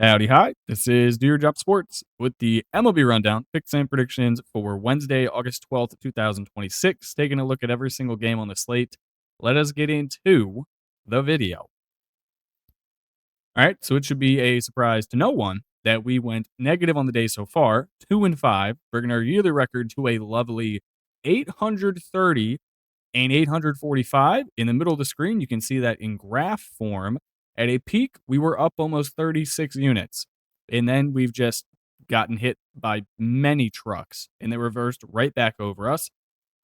Howdy, hi. This is Do Your Job Sports with the MLB Rundown, picks and predictions for Wednesday, August 12th, 2026. Taking a look at every single game on the slate. Let us get into the video. All right, so it should be a surprise to no one that we went negative on the day so far, 2-5, bringing our yearly record to a lovely 830 and 845. In the middle of the screen, you can see that in graph form. At a peak, we were up almost 36 units. And then we've just gotten hit by many trucks and they reversed right back over us.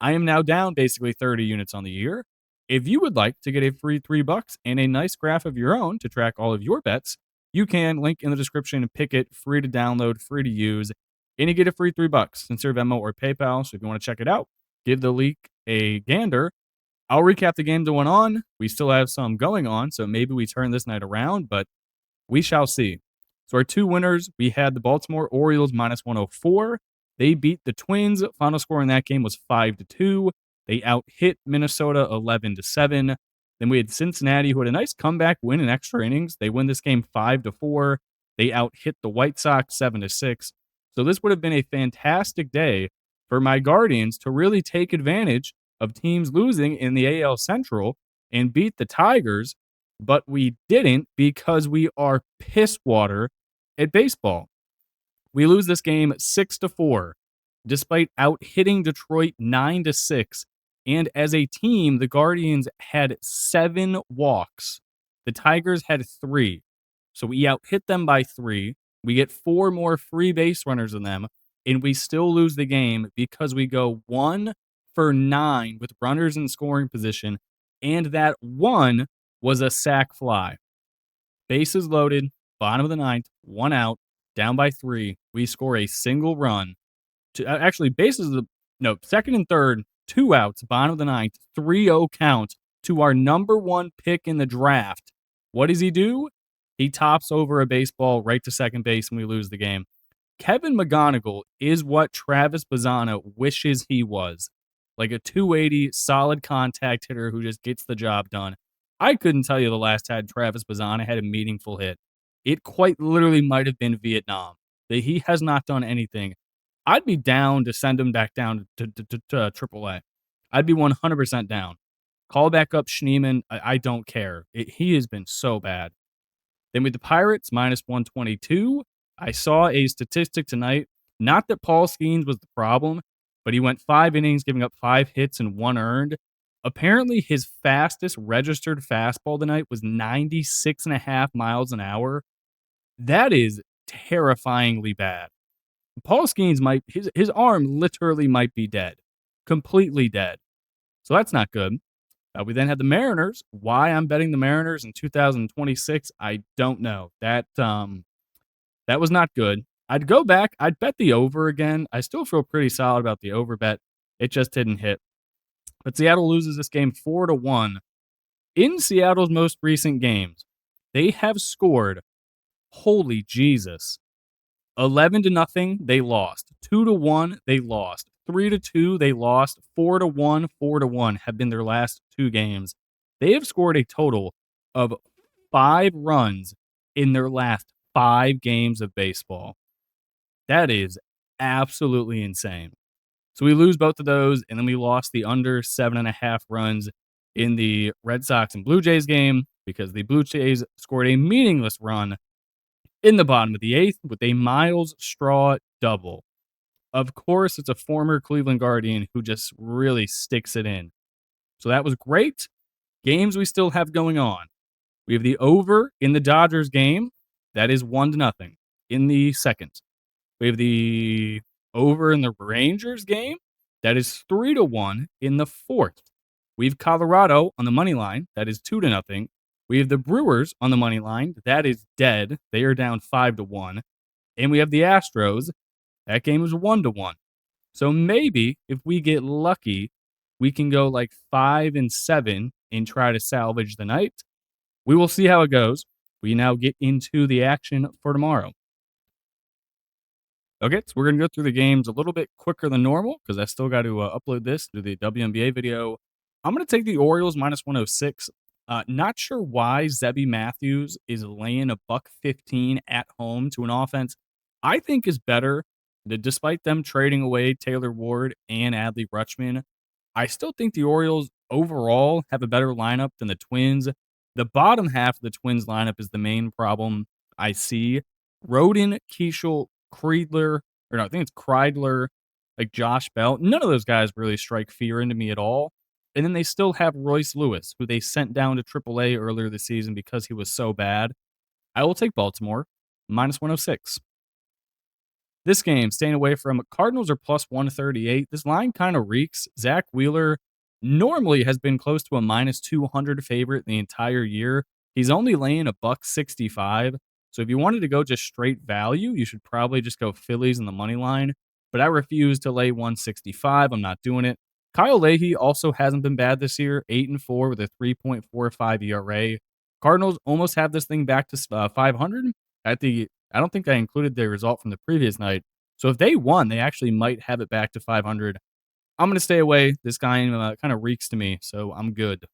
I am now down basically 30 units on the year. If you would like to get a free $3 and a nice graph of your own to track all of your bets, you can link in the description and pick it, free to download, free to use, and you get a free $3. Consider Venmo or PayPal. So if you want to check it out, give the link a gander. I'll recap the games that went on. We still have some going on, so maybe we turn this night around, but we shall see. So our two winners, we had the Baltimore Orioles minus 104. They beat the Twins. Final score in that game was 5-2. They out-hit Minnesota 11-7. Then we had Cincinnati, who had a nice comeback win in extra innings. They win this game 5-4. They out-hit the White Sox 7-6. So this would have been a fantastic day for my Guardians to really take advantage of teams losing in the AL Central and beat the Tigers, but we didn't because we are piss water at baseball. We lose this game 6-4, despite out hitting Detroit 9-6. And as a team, the Guardians had 7 walks. The Tigers had 3. So we out hit them by 3. We get 4 more free base runners than them, and we still lose the game because we go 1 for 9 with runners in scoring position, and that one was a sac fly. Bases loaded, bottom of the ninth, 1 out, down by 3. We score a single run. Actually, second and third, 2 outs, bottom of the ninth, 3-0 count to our number 1 pick in the draft. What does he do? He tops over a baseball right to second base, and we lose the game. Kevin McGonigal is what Travis Bazzana wishes he was. Like a 280 solid contact hitter who just gets the job done. I couldn't tell you the last time Travis Bazzana had a meaningful hit. It quite literally might have been Vietnam. That he has not done anything. I'd be down to send him back down to AAA. I'd be 100% down. Call back up Schneeman. I don't care. He has been so bad. Then with the Pirates, minus 122. I saw a statistic tonight. Not that Paul Skeens was the problem, but he went 5 innings, giving up 5 hits and 1 earned. Apparently, his fastest registered fastball tonight was 96.5 miles an hour. That is terrifyingly bad. Paul Skeens his arm literally might be dead, completely dead. So that's not good. We then had the Mariners. Why I'm betting the Mariners in 2026, I don't know. That was not good. I'd go back. I'd bet the over again. I still feel pretty solid about the over bet. It just didn't hit. But Seattle loses this game 4-1. In Seattle's most recent games, they have scored, holy Jesus, 11-0, they lost. 2-1, they lost. 3-2, they lost. 4-1, 4-1 have been their last 2 games. They have scored a total of 5 runs in their last 5 games of baseball. That is absolutely insane. So we lose both of those, and then we lost the under 7.5 runs in the Red Sox and Blue Jays game because the Blue Jays scored a meaningless run in the bottom of the 8th with a Miles Straw double. Of course, it's a former Cleveland Guardian who just really sticks it in. So that was great. Games we still have going on. We have the over in the Dodgers game. That is 1-0 in the second. We have the over in the Rangers game. That is 3-1 in the fourth. We have Colorado on the money line. That is 2-0. We have the Brewers on the money line. That is dead. They are down 5-1. And we have the Astros. That game is 1-1. So maybe if we get lucky, we can go like 5-7 and try to salvage the night. We will see how it goes. We now get into the action for tomorrow. Okay, so we're going to go through the games a little bit quicker than normal because I still got to upload this to the WNBA video. I'm going to take the Orioles minus 106. Not sure why Zebby Matthews is laying a buck 15 at home to an offense I think is better. Despite them trading away Taylor Ward and Adley Rutschman, I still think the Orioles overall have a better lineup than the Twins. The bottom half of the Twins lineup is the main problem I see. Roden, Keishel, Kreidler, or no, I think it's Kreidler, like Josh Bell. None of those guys really strike fear into me at all. And then they still have Royce Lewis, who they sent down to AAA earlier this season because he was so bad. I will take Baltimore, minus 106. This game, staying away from Cardinals are plus 138. This line kind of reeks. Zach Wheeler normally has been close to a minus 200 favorite the entire year. He's only laying a buck 65. So if you wanted to go just straight value, you should probably just go Phillies in the money line. But I refuse to lay 165. I'm not doing it. Kyle Leahy also hasn't been bad this year, 8-4 with a 3.45 ERA. Cardinals almost have this thing back to 500 at the I don't think I included their result from the previous night. So if they won, they actually might have it back to 500. I'm going to stay away. This guy kind of reeks to me, so I'm good.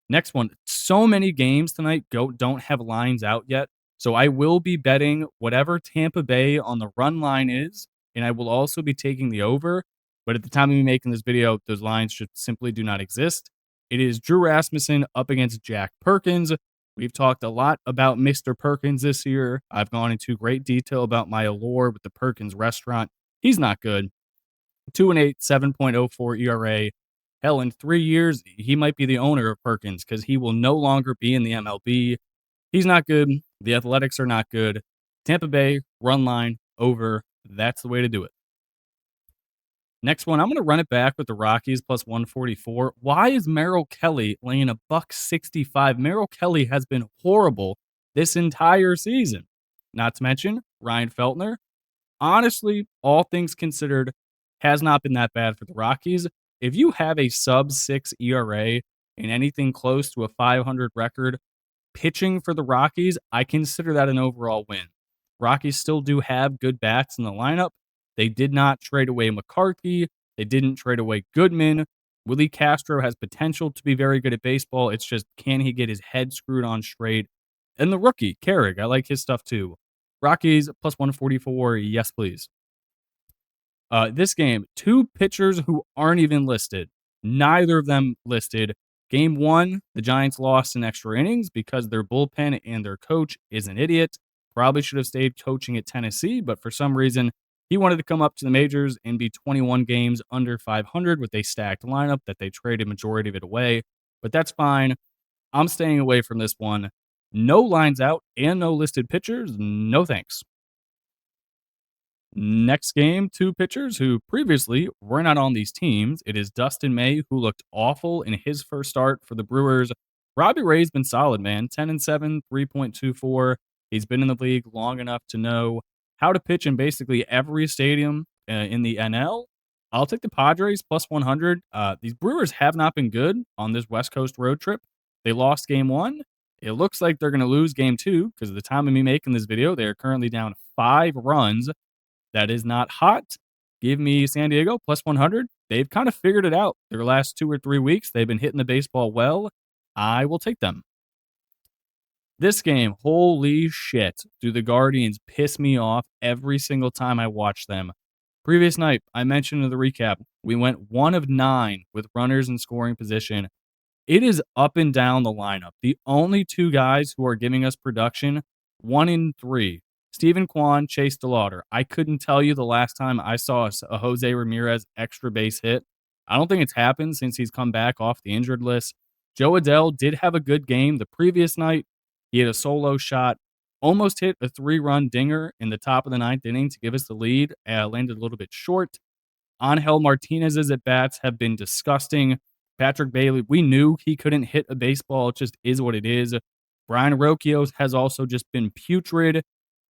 Next one. So many games tonight don't have lines out yet. So I will be betting whatever Tampa Bay on the run line is, and I will also be taking the over. But at the time of me making this video, those lines just simply do not exist. It is Drew Rasmussen up against Jack Perkins. We've talked a lot about Mr. Perkins this year. I've gone into great detail about my allure with the Perkins restaurant. He's not good. 2-8, 7.04 ERA. Hell, in 3 years, he might be the owner of Perkins because he will no longer be in the MLB. He's not good. The Athletics are not good. Tampa Bay, run line, over. That's the way to do it. Next one, I'm going to run it back with the Rockies plus 144. Why is Merrill Kelly laying a buck 65? Merrill Kelly has been horrible this entire season. Not to mention Ryan Feltner. Honestly, all things considered, has not been that bad for the Rockies. If you have a sub 6 ERA and anything close to a 500 record, pitching for the Rockies, I consider that an overall win. Rockies still do have good bats in the lineup. They did not trade away McCarthy. They didn't trade away Goodman. Willie Castro has potential to be very good at baseball. It's just, can he get his head screwed on straight? And the rookie, Carrick, I like his stuff too. Rockies plus 144. Yes, please. This game, two pitchers who aren't even listed. Neither of them listed. Game 1, the Giants lost in extra innings because their bullpen and their coach is an idiot. Probably should have stayed coaching at Tennessee, but for some reason, he wanted to come up to the majors and be 21 games under 500 with a stacked lineup that they traded majority of it away. But that's fine. I'm staying away from this one. No lines out and no listed pitchers. No thanks. Next game, two pitchers who previously were not on these teams. It is Dustin May, who looked awful in his first start for the Brewers. Robbie Ray's been solid, man. 10-7, 3.24. He's been in the league long enough to know how to pitch in basically every stadium in the NL. I'll take the Padres plus 100. These Brewers have not been good on this West Coast road trip. They lost game 1. It looks like they're going to lose game 2 because at the time of me making this video, they are currently down 5 runs. That is not hot. Give me San Diego plus 100. They've kind of figured it out. Their last 2 or 3 weeks, they've been hitting the baseball well. I will take them. This game, holy shit, do the Guardians piss me off every single time I watch them. Previous night, I mentioned in the recap, we went 1 of 9 with runners in scoring position. It is up and down the lineup. The only 2 guys who are giving us production, 1 in 3. Stephen Kwan, Chase DeLauder. I couldn't tell you the last time I saw a Jose Ramirez extra base hit. I don't think it's happened since he's come back off the injured list. Joe Adell did have a good game the previous night. He had a solo shot, almost hit a 3-run dinger in the top of the 9th inning to give us the lead. Landed a little bit short. Angel Martinez's at-bats have been disgusting. Patrick Bailey, we knew he couldn't hit a baseball. It just is what it is. Brian Rocchio has also just been putrid.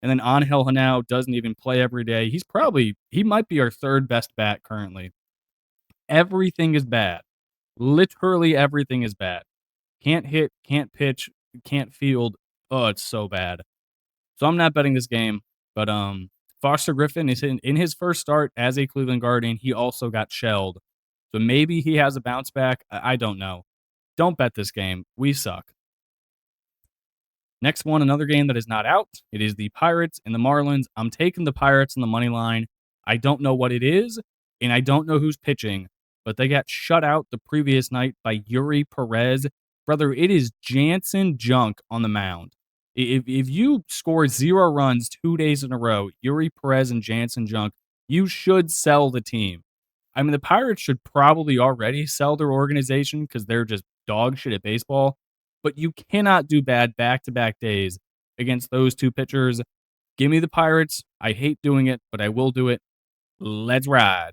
And then Angel Hanao doesn't even play every day. He might be our 3rd best bat currently. Everything is bad. Literally everything is bad. Can't hit, can't pitch, can't field. Oh, it's so bad. So I'm not betting this game. But Foster Griffin is in his first start as a Cleveland Guardian. He also got shelled. So maybe he has a bounce back. I don't know. Don't bet this game. We suck. Next one, another game that is not out. It is the Pirates and the Marlins. I'm taking the Pirates on the money line. I don't know what it is, and I don't know who's pitching, but they got shut out the previous night by Yuri Perez. Brother, it is Jansen Junk on the mound. If you score 0 runs 2 days in a row, Yuri Perez and Jansen Junk, you should sell the team. I mean, the Pirates should probably already sell their organization because they're just dog shit at baseball, but you cannot do bad back-to-back days against those 2 pitchers. Give me the Pirates. I hate doing it, but I will do it. Let's ride.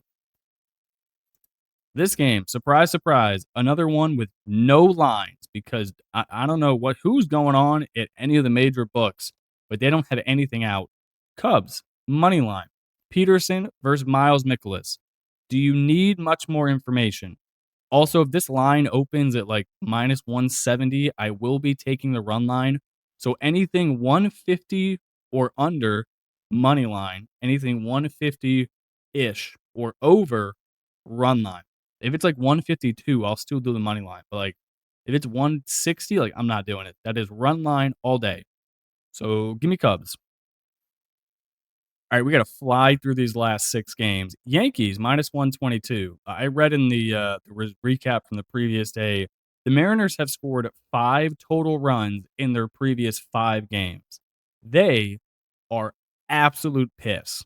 This game, surprise, surprise, another one with no lines because I don't know who's going on at any of the major books, but they don't have anything out. Cubs, money line. Peterson versus Miles Mikolas. Do you need much more information? Also, if this line opens at like minus 170, I will be taking the run line. So anything 150 or under, money line. Anything 150 ish or over, run line. If it's like 152, I'll still do the money line. But like if it's 160, like I'm not doing it. That is run line all day. So give me Cubs. All right, we got to fly through these last 6 games. Yankees minus 122. I read in the recap from the previous day, the Mariners have scored 5 total runs in their previous 5 games. They are absolute piss.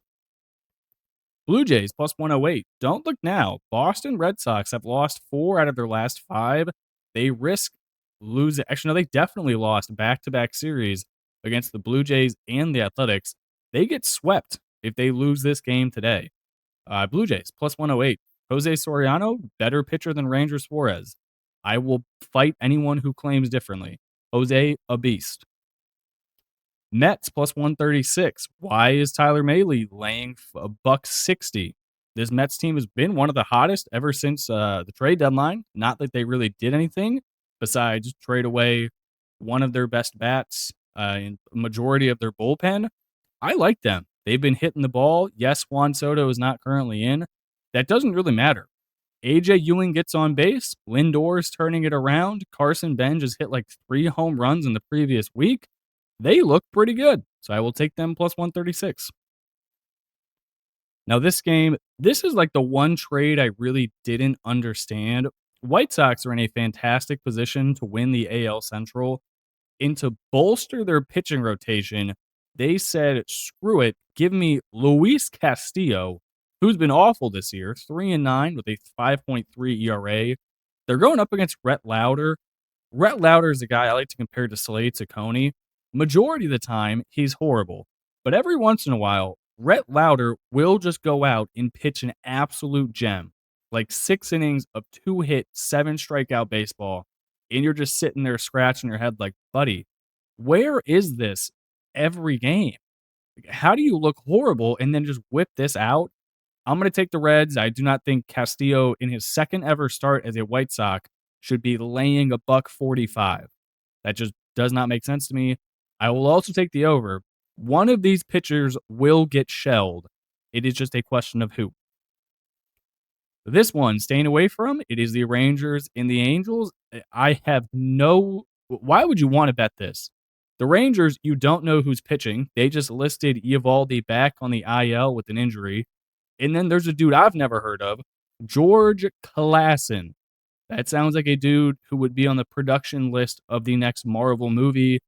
Blue Jays plus 108. Don't look now. Boston Red Sox have lost 4 out of their last 5. They risk losing. Actually, no, they definitely lost back-to-back series against the Blue Jays and the Athletics. They get swept if they lose this game today. Blue Jays plus 108. Jose Soriano, better pitcher than Ranger Suarez. I will fight anyone who claims differently. Jose, a beast. Mets plus 136. Why is Tyler Mahle laying a buck 60? This Mets team has been one of the hottest ever since the trade deadline. Not that they really did anything besides trade away one of their best bats in majority of their bullpen. I like them. They've been hitting the ball. Yes, Juan Soto is not currently in. That doesn't really matter. AJ Ewing gets on base. Lindor is turning it around. Carson Bench has hit like 3 home runs in the previous week. They look pretty good. So I will take them plus 136. Now, this game, this is like the one trade I really didn't understand. White Sox are in a fantastic position to win the AL Central. And to bolster their pitching rotation, they said, screw it, give me Luis Castillo, who's been awful this year, 3-9 with a 5.3 ERA. They're going up against Rhett Lauder. Rhett Lauder is a guy I like to compare to Slade Ciccone. Majority of the time, he's horrible. But every once in a while, Rhett Lauder will just go out and pitch an absolute gem. Like 6 innings of 2-hit, 7 strikeout baseball. And you're just sitting there scratching your head like, buddy, where is this every game? How do you look horrible and then just whip this out? I'm going to take the Reds. I do not think Castillo, in his second ever start as a White Sox, should be laying a buck 45. That just does not make sense to me. I will also take the over. One of these pitchers will get shelled. It is just a question of who. This one, staying away from, it is the Rangers and the Angels. I have no... Why would you want to bet this? The Rangers, you don't know who's pitching. They just listed Eovaldi back on the IL with an injury. And then there's a dude I've never heard of, George Klassen. That sounds like a dude who would be on the production list of the next Marvel movie.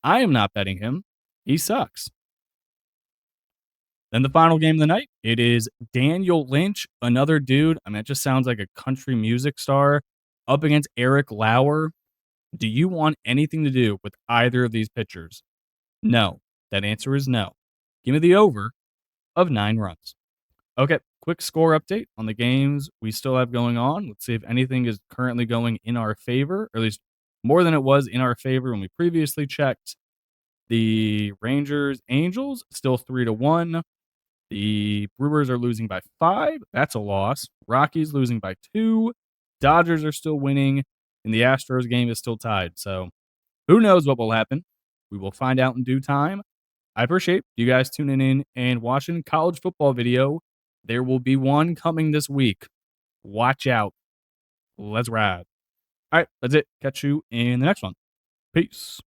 I am not betting him. He sucks. Then the final game of the night, it is Daniel Lynch, another dude. I mean, it just sounds like a country music star, up against Eric Lauer. Do you want anything to do with either of these pitchers? No. That answer is no. Give me the over of 9 runs. Okay, quick score update on the games we still have going on. Let's see if anything is currently going in our favor, or at least more than it was in our favor when we previously checked. The Rangers Angels still 3-1. The Brewers are losing by 5. That's a loss. Rockies losing by 2. Dodgers are still winning, and the Astros game is still tied. So who knows what will happen? We will find out in due time. I appreciate you guys tuning in and watching college football video. There will be one coming this week. Watch out. Let's ride. All right, that's it. Catch you in the next one. Peace.